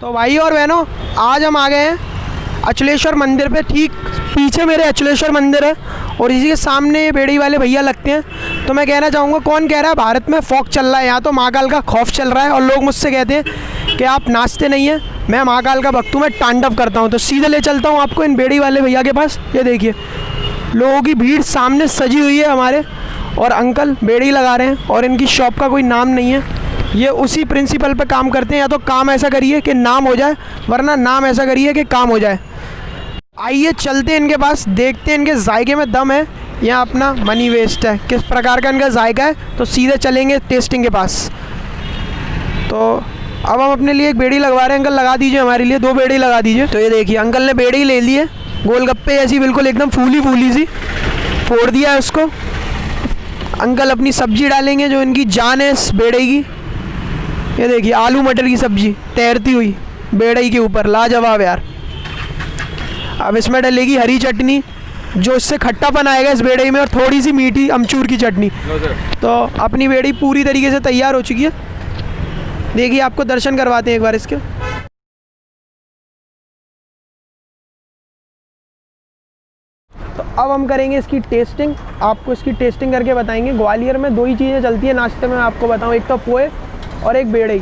तो भाई और बहनों, आज हम आ गए हैं अचलेश्वर मंदिर पे। ठीक पीछे मेरे अचलेश्वर मंदिर है और इसी के सामने ये बेड़ी वाले भैया लगते हैं। तो मैं कहना चाहूँगा, कौन कह रहा है भारत में फॉग चल रहा है, यहाँ तो महाकाल का खौफ चल रहा है। और लोग मुझसे कहते हैं कि आप नाचते नहीं हैं। मैं महाकाल का भक्त हूँ, मैं तांडव करता हूँ। तो सीधे ले चलता हूँ आपको इन बेड़ी वाले भैया के पास। ये देखिए, लोगों की भीड़ सामने सजी हुई है हमारे, और अंकल बेड़ी लगा रहे हैं और इनकी शॉप का कोई नाम नहीं है। ये उसी प्रिंसिपल पे काम करते हैं, या तो काम ऐसा करिए कि नाम हो जाए, वरना नाम ऐसा करिए कि काम हो जाए। आइए चलते हैं इनके पास, देखते हैं इनके जायके में दम है या अपना मनी वेस्ट है, किस प्रकार का इनका जायका है। तो सीधे चलेंगे टेस्टिंग के पास। तो अब हम अपने लिए एक बेड़ी लगवा रहे हैं। अंकल लगा दीजिए हमारे लिए 2 बेड़ी लगा दीजिए। तो ये देखिए, अंकल ने बेड़ी ले ली है, गोलगप्पे ऐसी बिल्कुल एकदम फूली फूली सी, फोड़ दिया है उसको। अंकल अपनी सब्जी डालेंगे, जो इनकी जान है इस बेड़े की। ये देखिए, आलू मटर की सब्जी तैरती हुई बेड़ई के ऊपर, लाजवाब यार। अब इसमें डलेगी हरी चटनी, जो इससे खट्टापन आएगा इस बेड़ई में, और थोड़ी सी मीठी अमचूर की चटनी। तो अपनी बेड़ी पूरी तरीके से तैयार हो चुकी है। देखिए, आपको दर्शन करवाते हैं एक बार इसके। तो अब हम करेंगे इसकी टेस्टिंग। आपको इसकी टेस्टिंग करके बताएंगे। ग्वालियर में 2 ही चीज़ें चलती है नाश्ते में, मैं आपको बताऊँ, एक तो पोहे और एक बेड़ई।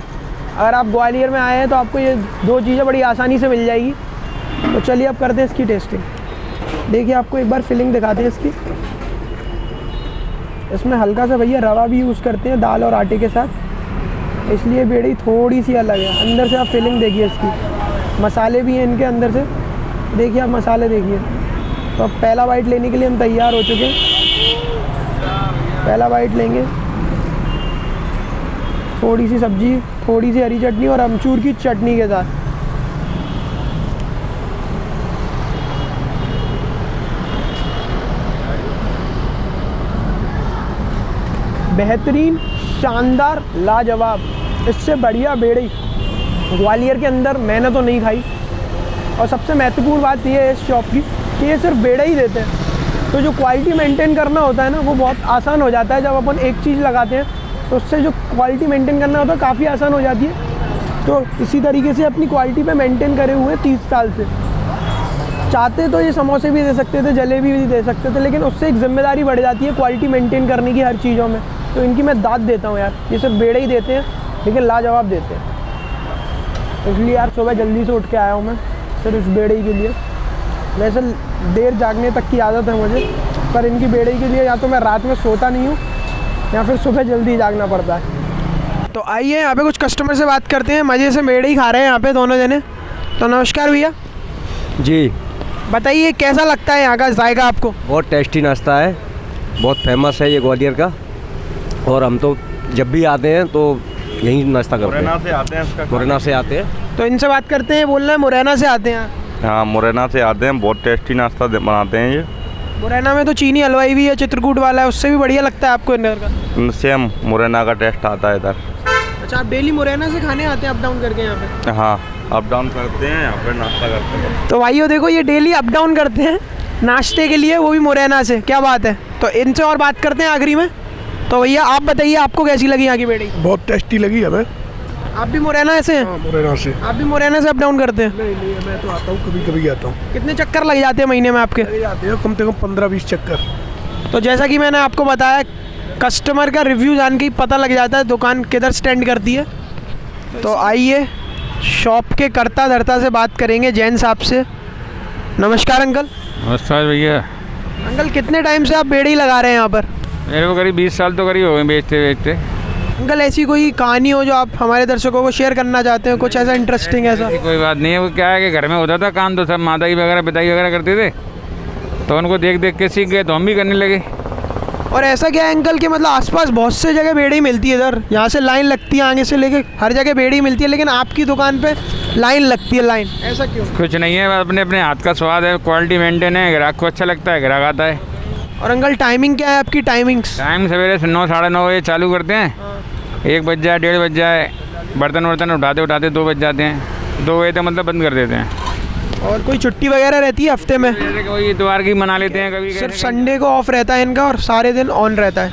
अगर आप ग्वालियर में आए हैं तो आपको ये 2 चीज़ें बड़ी आसानी से मिल जाएगी। तो चलिए अब करते हैं इसकी टेस्टिंग। देखिए, आपको एक बार फिलिंग दिखाते हैं इसकी। इसमें हल्का सा भैया रवा भी यूज़ करते हैं दाल और आटे के साथ, इसलिए बेड़ी थोड़ी सी अलग है। अंदर से आप फिलिंग देखिए इसकी, मसाले भी हैं इनके अंदर से। देखिए आप मसाले देखिए। तो अब पहला बाइट लेने के लिए हम तैयार हो चुके हैं। पहला बाइट लेंगे, थोड़ी सी सब्जी, थोड़ी सी हरी चटनी और अमचूर की चटनी के साथ। बेहतरीन, शानदार, लाजवाब। इससे बढ़िया बेड़ी ग्वालियर के अंदर मैंने तो नहीं खाई। और सबसे महत्वपूर्ण बात यह है इस शॉप की कि ये सिर्फ बेड़ा ही देते हैं। तो जो क्वालिटी मेंटेन करना होता है ना, वो बहुत आसान हो जाता है। जब अपन एक चीज़ लगाते हैं तो उससे जो क्वालिटी मेंटेन करना होता है काफ़ी आसान हो जाती है। तो इसी तरीके से अपनी क्वालिटी पे मेंटेन करे हुए 30 साल से। चाहते तो ये समोसे भी दे सकते थे, जलेबी भी दे सकते थे, लेकिन उससे एक जिम्मेदारी बढ़ जाती है क्वालिटी मेंटेन करने की हर चीज़ों में। तो इनकी मैं दाद देता हूँ यार, ये सिर्फ बेड़े ही देते हैं लेकिन लाजवाब देते हैं। इसलिए यार सुबह जल्दी से उठ के आया हूँ मैं सिर्फ इस बेड़े के लिए। वैसे देर जागने तक की आदत है मुझे, पर इनकी बेड़े के लिए या तो मैं रात में सोता नहीं हूँ या फिर सुबह जल्दी जागना पड़ता है। तो आइए यहाँ पे कुछ कस्टमर से बात करते हैं। मज़े से बेड़े ही खा रहे हैं यहाँ पे दोनों जने। तो नमस्कार भैया जी, बताइए कैसा लगता है यहाँ का जायका आपको? बहुत टेस्टी नाश्ता है, बहुत फेमस है ये ग्वालियर का। और हम तो जब भी आते हैं तो यहीं नाश्ता करते हैं। मुरैना से आते हैं, मुरैना से आते हैं। तो इनसे बात करते हैं, बोल रहे हैं मुरैना से आते हैं। हाँ, मुरैना से आते हैं, बहुत टेस्टी नाश्ता बनाते हैं ये। मुरैना में तो चीनी हलवाई भी है, चित्रकूट वाला है, उससे भी बढ़िया लगता है आपको इधर का? सेम मुरैना का टेस्ट आता है इधर। अच्छा, आप डेली मुरैना से खाने आते हैं अप डाउन करके यहाँ पे? हाँ, अप डाउन करते हैं, यहाँ पर नाश्ता करते हैं। तो भाइयों देखो, ये डेली अप डाउन करते हैं नाश्ते के लिए, वो भी मुरैना से। क्या बात है। तो इनसे और बात करते हैं आखिरी में। तो भैया आप बताइए, आपको कैसी लगी यहाँ की बेड़ी? बहुत टेस्टी लगी हमें। आप भी मुरैना से हैं? हाँ, मुरैना से। आप भी मुरैना से अप डाउन करते हैं? नहीं, मैं तो आता हूँ, कभी कभी आता हूँ। कितने चक्कर लग जाते हैं महीने में आपके? आते हैं कम से कम 15-20 चक्कर। तो जैसा कि मैंने आपको बताया, कस्टमर का रिव्यू जान के ही पता लग जाता है दुकान किधर स्टैंड करती है। तो आइए शॉप के कर्ता धर्ता से बात करेंगे, जैन साहब से। नमस्कार अंकल। नमस्कार भैया। अंकल कितने टाइम से आप बेड़ी लगा रहे हैं यहाँ पर? मेरे को करीब 20 साल तो करीब हो गए बेचते बेचते। अंकल ऐसी कोई कहानी हो जो आप हमारे दर्शकों को शेयर करना चाहते हैं, कुछ ऐसा इंटरेस्टिंग ऐसा? कोई बात नहीं है, वो क्या है कि घर में होता था काम, तो सब माता जी वगैरह पिताजी वगैरह करते थे, तो उनको देख देख के सीख गए, तो हम भी करने लगे। और ऐसा क्या है अंकल कि मतलब आसपास बहुत से जगह बेड़ी मिलती है, इधर यहाँ से लाइन लगती है, आगे से लेके हर जगह बेड़ी मिलती है, लेकिन आपकी दुकान पे लाइन लगती है, लाइन ऐसा क्यों? कुछ नहीं है, अपने अपने हाथ का स्वाद है, क्वालिटी मेंटेन है, ग्राहक को अच्छा लगता है, ग्राहक आता है। और अंकल टाइमिंग क्या है आपकी? टाइमिंग्स? टाइम सवेरे से 9 साढ़े 9 बजे चालू करते हैं, 1 बज जाए 1:30 बज जाए, बर्तन वर्तन उठाते उठाते 2 बज जाते हैं, 2 बजे तक मतलब बंद कर देते हैं। और कोई छुट्टी वगैरह रहती है हफ्ते में? कोई इतवार की मना लेते हैं, कभी सिर्फ संडे को ऑफ रहता है इनका और सारे दिन ऑन रहता है।